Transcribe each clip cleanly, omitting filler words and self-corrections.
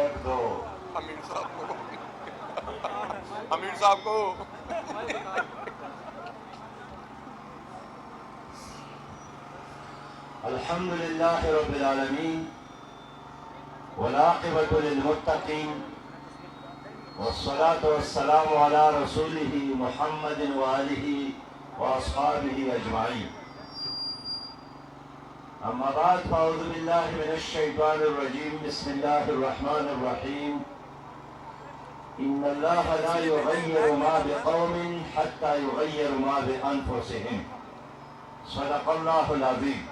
Mic دو امیر صاحب کو، امیر صاحب کو. الحمد للہ رب العالمین والعاقبۃ للمتقین والصلاة والسلام علی رسولہ محمد وآلہ واصحابہ اجمعین. اما بعد فاعوذ باللہ من الشیطان الرجیم. بسم اللہ الرحمن الرحیم. ان اللہ لا یغیر ما بقوم حتی یغیر ما بانفسهم. صدق اللہ العظیم.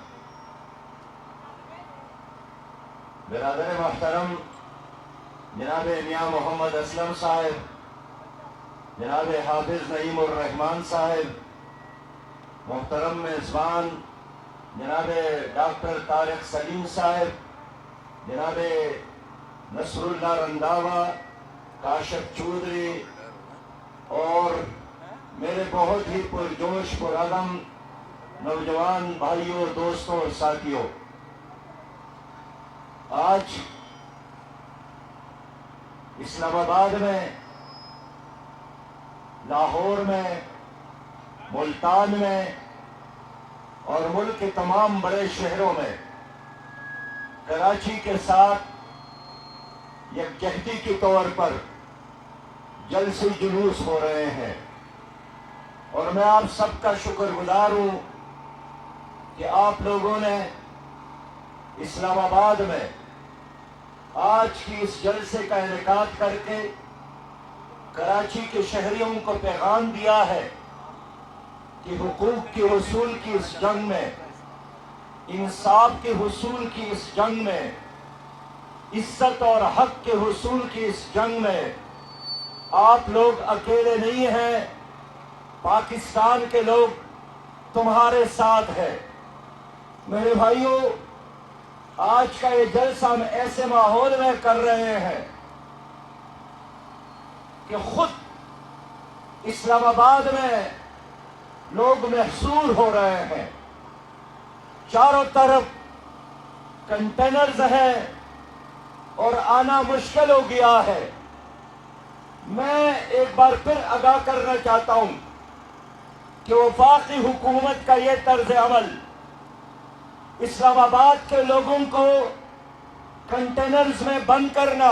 برادر محترم جناب میاں محمد اسلم صاحب، جناب حافظ نعیم الرحمان صاحب، محترم میزبان جناب ڈاکٹر طارق سلیم صاحب، جناب نصر اللہ رنداوا، کاشف چودھری، اور میرے بہت ہی پرجوش پرعزم نوجوان بھائیوں، دوستوں اور ساتھیوں، آج اسلام آباد میں، لاہور میں، ملتان میں اور ملک کے تمام بڑے شہروں میں کراچی کے ساتھ یکجہتی کے طور پر جلسے جلوس ہو رہے ہیں، اور میں آپ سب کا شکر گزار ہوں کہ آپ لوگوں نے اسلام آباد میں آج کی اس جلسے کا انعقاد کر کے کراچی کے شہریوں کو پیغام دیا ہے کہ حقوق کے حصول کی اس جنگ میں، انصاف کے حصول کی اس جنگ میں، عزت اور حق کے حصول کی اس جنگ میں آپ لوگ اکیلے نہیں ہیں، پاکستان کے لوگ تمہارے ساتھ ہیں. میرے بھائیوں، آج کا یہ جلسہ ہم ایسے ماحول میں کر رہے ہیں کہ خود اسلام آباد میں لوگ محصور ہو رہے ہیں. چاروں طرف کنٹینرز ہیں اور آنا مشکل ہو گیا ہے. میں ایک بار پھر آگاہ کرنا چاہتا ہوں کہ وفاقی حکومت کا یہ طرز عمل اسلام آباد کے لوگوں کو کنٹینرز میں بند کرنا،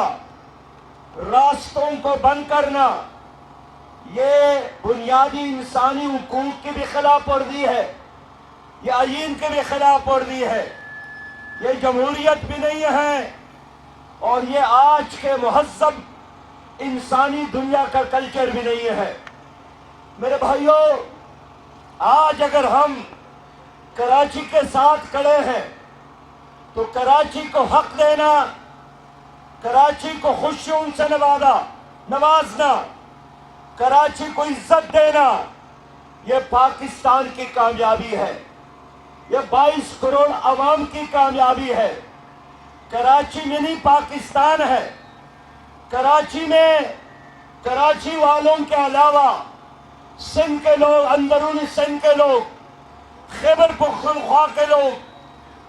راستوں کو بند کرنا، یہ بنیادی انسانی حقوق کی بھی خلاف ورزی ہے، یہ آئین کی بھی خلاف ورزی ہے، یہ جمہوریت بھی نہیں ہے، اور یہ آج کے مہذب انسانی دنیا کا کلچر بھی نہیں ہے. میرے بھائیوں، آج اگر ہم کراچی کے ساتھ کھڑے ہیں تو کراچی کو حق دینا، کراچی کو خوشیوں سے نوازنا، کراچی کو عزت دینا، یہ پاکستان کی کامیابی ہے، یہ 22 کروڑ عوام کی کامیابی ہے. کراچی منی پاکستان ہے. کراچی میں کراچی والوں کے علاوہ سندھ کے لوگ، اندرونی سندھ کے لوگ، خیبر پختونخوا کے لوگ،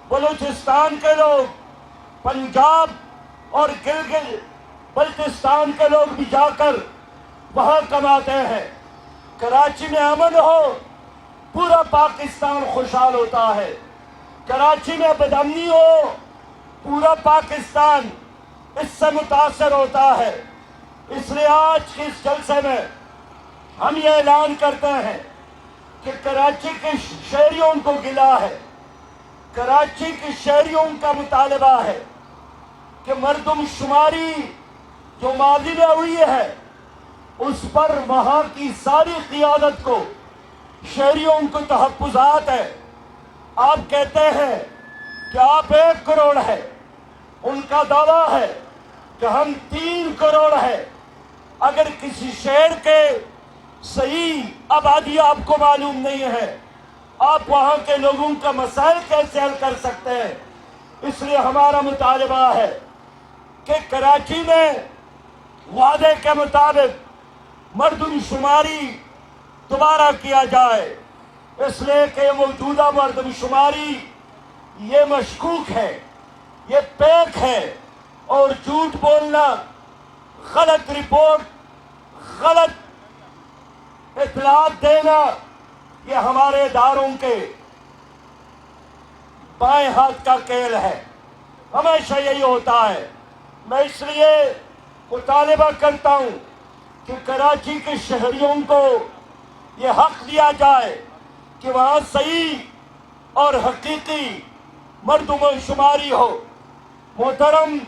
بلوچستان کے لوگ، پنجاب اور گلگت بلتستان کے لوگ بھی جا کر وہاں کماتے ہیں. کراچی میں امن ہو، پورا پاکستان خوشحال ہوتا ہے. کراچی میں بدامنی ہو، پورا پاکستان اس سے متاثر ہوتا ہے. اس لیے آج کے اس جلسے میں ہم یہ اعلان کرتے ہیں کہ کراچی کے شہریوں کو گلا ہے، کراچی کے شہریوں کا مطالبہ ہے کہ مردم شماری جو ماضی میں ہوئی ہے اس پر وہاں کی ساری قیادت کو، شہریوں کو تحفظات ہے. آپ کہتے ہیں کہ آپ 1 کروڑ ہے، ان کا دعویٰ ہے کہ ہم 3 کروڑ ہے. اگر کسی شہر کے صحیح آبادی آپ کو معلوم نہیں ہے، آپ وہاں کے لوگوں کا مسائل کیسے حل کر سکتے ہیں؟ اس لیے ہمارا مطالبہ ہے کہ کراچی میں وعدے کے مطابق مردم شماری دوبارہ کیا جائے. اس لیے کہ موجودہ مردم شماری یہ مشکوک ہے، یہ پیک ہے، اور جھوٹ بولنا، غلط رپورٹ، غلط اطلاعات دینا، یہ ہمارے اداروں کے بائیں ہاتھ کا کھیل ہے، ہمیشہ یہی ہوتا ہے۔ میں اس لیے مطالبہ کرتا ہوں کہ کراچی کے شہریوں کو یہ حق دیا جائے کہ وہاں صحیح اور حقیقی مردم شماری ہو۔ محترم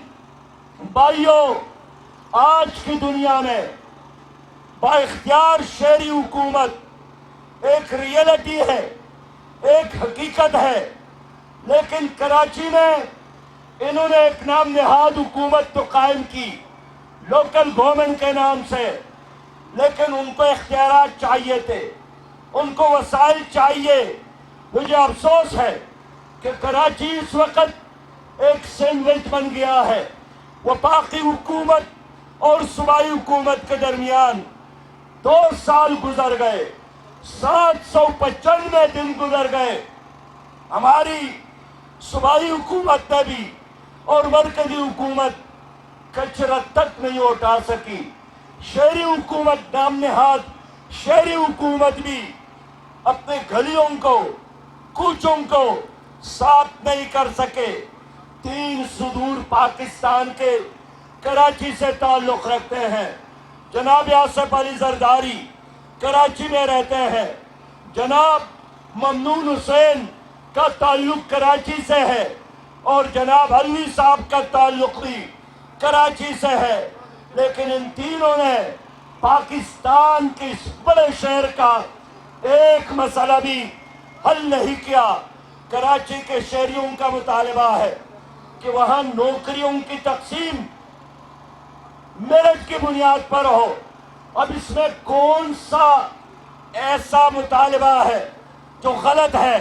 بھائیوں، آج کی دنیا میں با اختیار شہری حکومت ایک ریئلٹی ہے، ایک حقیقت ہے، لیکن کراچی میں انہوں نے ایک نام نہاد حکومت تو قائم کی لوکل گورنمنٹ کے نام سے، لیکن ان کو اختیارات چاہیے تھے، ان کو وسائل چاہیے۔ مجھے افسوس ہے کہ کراچی اس وقت ایک سینڈوچ بن گیا ہے، وفاقی حکومت اور صوبائی حکومت کے درمیان 2 سال گزر گئے، 795 دن گزر گئے، ہماری صوبائی حکومت نے بھی اور مرکزی حکومت کچرا تک نہیں اٹھا سکی۔ شہری حکومت نام نہاد شہری حکومت بھی اپنے گلیوں کو، کوچوں کو صاف نہیں کر سکے۔ 3 صدور پاکستان کے کراچی سے تعلق رکھتے ہیں۔ جناب آصف علی زرداری کراچی میں رہتے ہیں، جناب ممنون حسین کا تعلق کراچی سے ہے، اور جناب علوی صاحب کا تعلق بھی کراچی سے ہے، لیکن ان تینوں نے پاکستان کے اس بڑے شہر کا ایک مسئلہ بھی حل نہیں کیا۔ کراچی کے شہریوں کا مطالبہ ہے کہ وہاں نوکریوں کی تقسیم میرٹ کی بنیاد پر ہو۔ اب اس میں کون سا ایسا مطالبہ ہے جو غلط ہے؟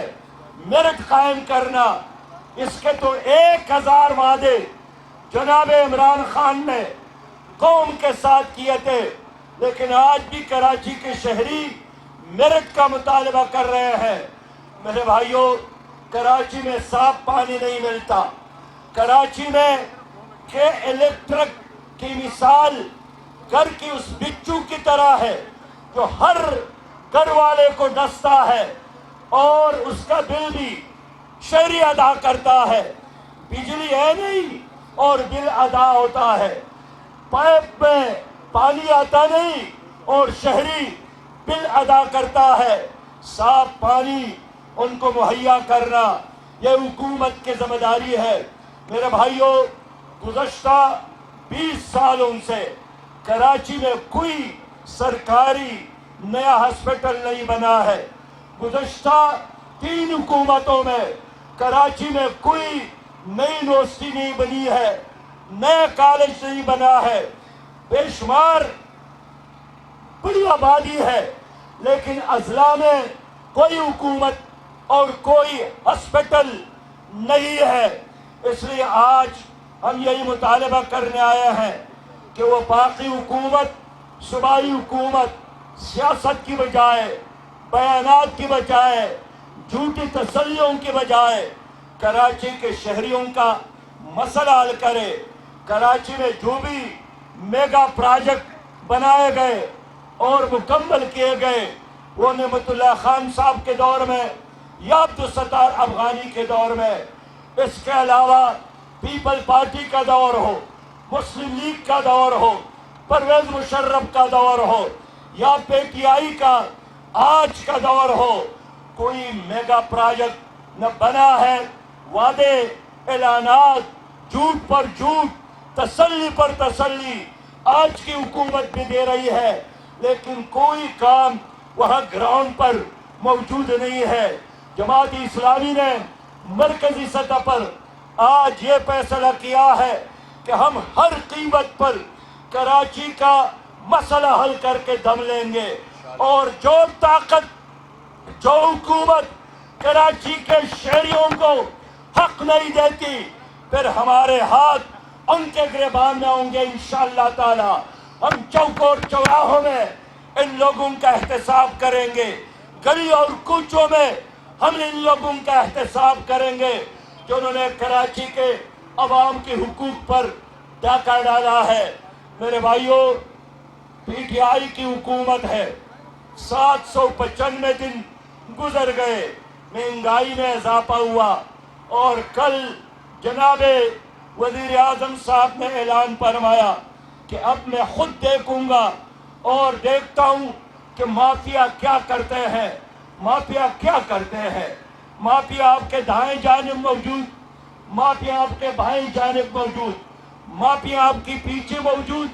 میرٹ قائم کرنا، اس کے تو 1000 وعدے جناب عمران خان نے قوم کے ساتھ کیے تھے، لیکن آج بھی کراچی کے شہری میرٹ کا مطالبہ کر رہے ہیں۔ میرے بھائیوں، کراچی میں صاف پانی نہیں ملتا، کراچی میں کہ الیکٹرک کی مثال گھر کی اس بچو کی طرح ہے جو ہر گھر والے کو ڈستا ہے، اور اس کا بل بھی شہری ادا کرتا ہے۔ بجلی ہے نہیں اور بل ادا ہوتا ہے، پائپ میں پانی آتا نہیں اور شہری بل ادا کرتا ہے۔ صاف پانی ان کو مہیا کرنا یہ حکومت کی ذمہ داری ہے۔ میرے بھائیوں، گزشتہ 20 سالوں سے کراچی میں کوئی سرکاری نیا ہاسپٹل نہیں بنا ہے۔ گزشتہ 3 حکومتوں میں کراچی میں کوئی نئی یونیورسٹی نہیں بنی ہے، نیا کالج نہیں بنا ہے۔ بے شمار بڑی آبادی ہے، لیکن اضلاع میں کوئی حکومت اور کوئی ہاسپٹل نہیں ہے۔ اس لیے آج ہم یہی مطالبہ کرنے آئے ہیں کہ وہ باقی حکومت، صوبائی حکومت سیاست کی بجائے، بیانات کی بجائے، جھوٹی تسلیوں کی بجائے کراچی کے شہریوں کا مسئلہ حل کرے۔ کراچی میں جو بھی میگا پروجیکٹ بنائے گئے اور مکمل کیے گئے، وہ نعمت اللہ خان صاحب کے دور میں یا عبدالستار افغانی کے دور میں، اس کے علاوہ پیپل پارٹی کا دور ہو، مسلم لیگ کا دور ہو، پرویز مشرف کا دور ہو، یا پی ٹی آئی کا آج کا دور ہو، کوئی میگا پروجیکٹ نہ بنا ہے۔ وعدے، اعلانات، جھوٹ پر جھوٹ، تسلی پر تسلی آج کی حکومت بھی دے رہی ہے، لیکن کوئی کام وہاں گراؤنڈ پر موجود نہیں ہے۔ جماعت اسلامی نے مرکزی سطح پر آج یہ فیصلہ کیا ہے کہ ہم ہر قیمت پر کراچی کا مسئلہ حل کر کے دم لیں گے، اور جو طاقت، جو حکومت کراچی کے شہریوں کو حق نہیں دیتی، پھر ہمارے ہاتھ ان کے گریبان میں ہوں گے انشاءاللہ تعالی۔ ہم چوک اور چوراہوں میں ان لوگوں کا احتساب کریں گے، گلی اور کوچوں میں ہم ان لوگوں کا احتساب کریں گے جو انہوں نے کراچی کے عوام کے حقوق پر ڈاکہ ڈالا ہے۔ میرے بھائیوں، پی ٹی آئی کی حکومت ہے، 795 دن گزر گئے، مہنگائی میں اضافہ ہوا، اور کل جناب وزیر اعظم صاحب نے اعلان فرمایا کہ اب میں خود دیکھوں گا اور دیکھتا ہوں کہ مافیا کیا کرتے ہیں، مافیا کیا کرتے ہیں۔ مافیا آپ کے دائیں جانب موجود، مافیا آپ کے بائیں جانب موجود، مافیا آپ کی پیچھے موجود،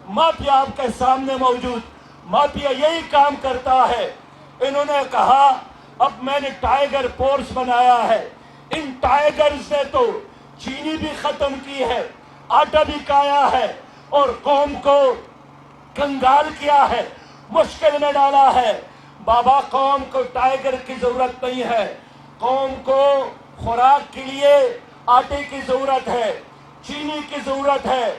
مافیا آپ کے سامنے موجود، مافیا یہی کام کرتا ہے۔ انہوں نے کہا اب میں نے ٹائیگر فورس بنایا ہے۔ ان ٹائیگرز نے تو چینی بھی ختم کی ہے، آٹا بھی کھایا ہے، اور قوم کو کنگال کیا ہے، مشکل میں ڈالا ہے۔ بابا، قوم کو ٹائیگر کی ضرورت نہیں ہے، قوم کو خوراک کے لیے آٹے کی ضرورت ہے، چینی کی ضرورت ہے،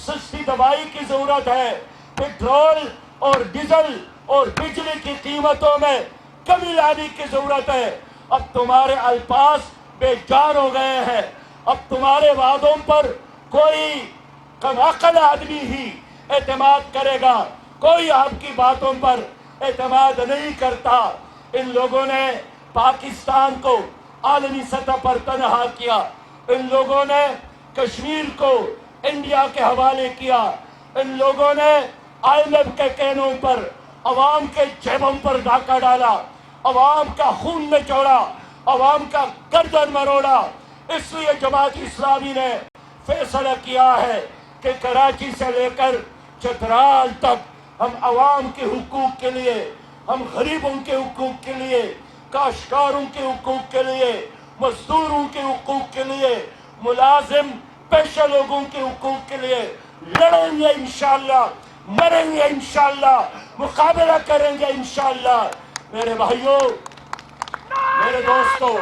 سستی دوائی کی ضرورت ہے، پیٹرول اور ڈیزل اور بجلی کی قیمتوں میں کمی لانے کی ضرورت ہے۔ اب تمہارے الفاظ بے جان ہو گئے ہیں، اب تمہارے وعدوں پر کوئی کم عقل آدمی ہی اعتماد کرے گا، کوئی آپ کی باتوں پر اعتماد نہیں کرتا۔ ان لوگوں نے پاکستان کو عالمی سطح پر تنہا کیا، ان لوگوں نے کشمیر کو انڈیا کے حوالے کیا، ان لوگوں نے آئی ایم ایف کے کہنوں پر عوام کے جیبوں پر ڈاکہ ڈالا، عوام کا خون نچوڑا، عوام کا گردن مروڑا۔ اس لیے جماعت اسلامی نے فیصلہ کیا ہے کہ کراچی سے لے کر چترال تک ہم عوام کے حقوق کے لیے، ہم غریبوں کے حقوق کے لیے، کاشتکاروں کے حقوق کے لیے، مزدوروں کے حقوق کے لیے، ملازم پیشہ لوگوں کے حقوق کے لیے لڑیں گے انشاءاللہ، مریں گے انشاءاللہ، مقابلہ کریں گے انشاءاللہ۔ میرے بھائیوں، میرے دوستو،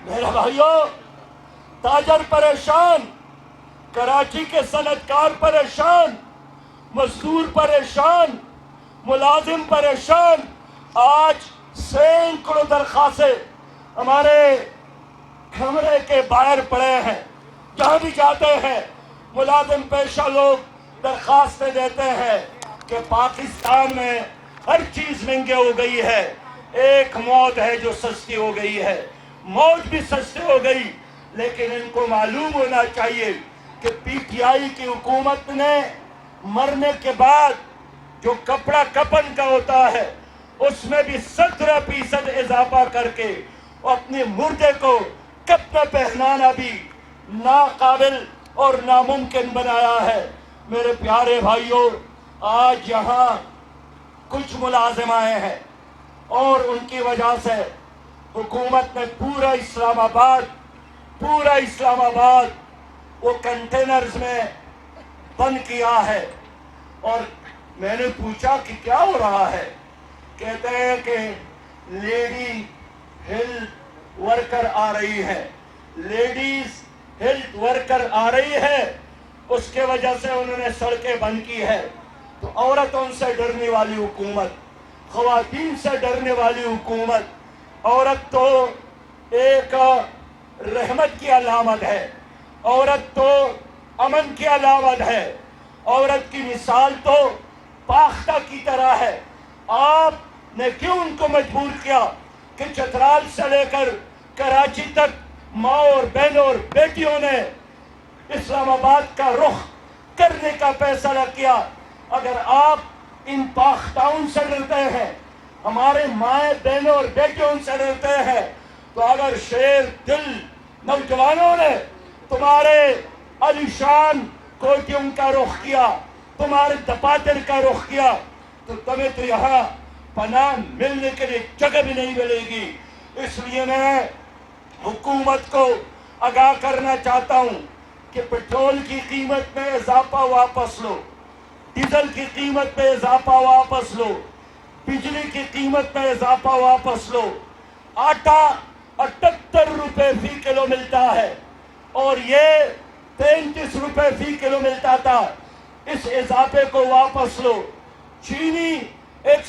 میرے بھائیوں، تاجر پریشان، کراچی کے صنعت کار پریشان، مزدور پریشان، ملازم پریشان۔ آج سینکڑوں درخواستیں ہمارے کمرے کے باہر پڑے ہیں، جہاں بھی جاتے ہیں ملازم پیشہ لوگ درخواستیں دیتے ہیں کہ پاکستان میں ہر چیز مہنگی ہو گئی ہے، ایک موت ہے جو سستی ہو گئی ہے، موت بھی سستی ہو گئی۔ لیکن ان کو معلوم ہونا چاہیے کہ پی ٹی آئی کی حکومت نے مرنے کے بعد جو کپڑا کفن کا ہوتا ہے اس میں بھی 17% اضافہ کر کے اپنے مردے کو کپڑا پہنانا بھی ناقابل اور ناممکن بنایا ہے۔ میرے پیارے بھائیوں، آج یہاں کچھ ملازم آئے ہیں اور ان کی وجہ سے حکومت نے پورا اسلام آباد وہ کنٹینرز میں بند کیا ہے۔ اور میں نے پوچھا کہ کیا ہو رہا ہے؟ کہتے ہیں کہ لیڈی ہیلتھ ورکر آ رہی ہے، لیڈیز ہیلتھ ورکر آ رہی ہے، اس کے وجہ سے انہوں نے سڑکیں بند کی ہے۔ تو عورتوں سے ڈرنے والی حکومت، خواتین سے ڈرنے والی حکومت، عورت تو ایک رحمت کی علامت ہے، عورت تو امن کی علامت ہے، عورت کی مثال تو پاختہ کی طرح ہے۔ آپ نے کیوں ان کو مجبور کیا کہ چترال سے لے کر کراچی تک ماں اور بہنوں اور بیٹیوں نے اسلام آباد کا رخ کرنے کا فیصلہ کیا؟ اگر آپ ان پاختاؤں سے ڈرتے ہیں، ہمارے مائیں بہنوں اور بیٹیوں سے ڈرتے ہیں، تو اگر شیر دل نوجوانوں نے تمہارے عالیشان کوٹیوں کا رخ کیا، تمہارے دفاتر کا رخ کیا، تو تمہیں تو یہاں پناہ ملنے کے لیے جگہ بھی نہیں ملے گی۔ اس لیے میں حکومت کو آگاہ کرنا چاہتا ہوں کہ پیٹرول کی قیمت میں اضافہ واپس لو، ڈیزل کی قیمت میں اضافہ واپس لو، بجلی کی قیمت میں اضافہ واپس لو۔ آٹا 78 روپے فی کلو ملتا ہے اور یہ 33 روپے فی کلو ملتا تھا، اس اضافے کو واپس لو۔ چینی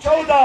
14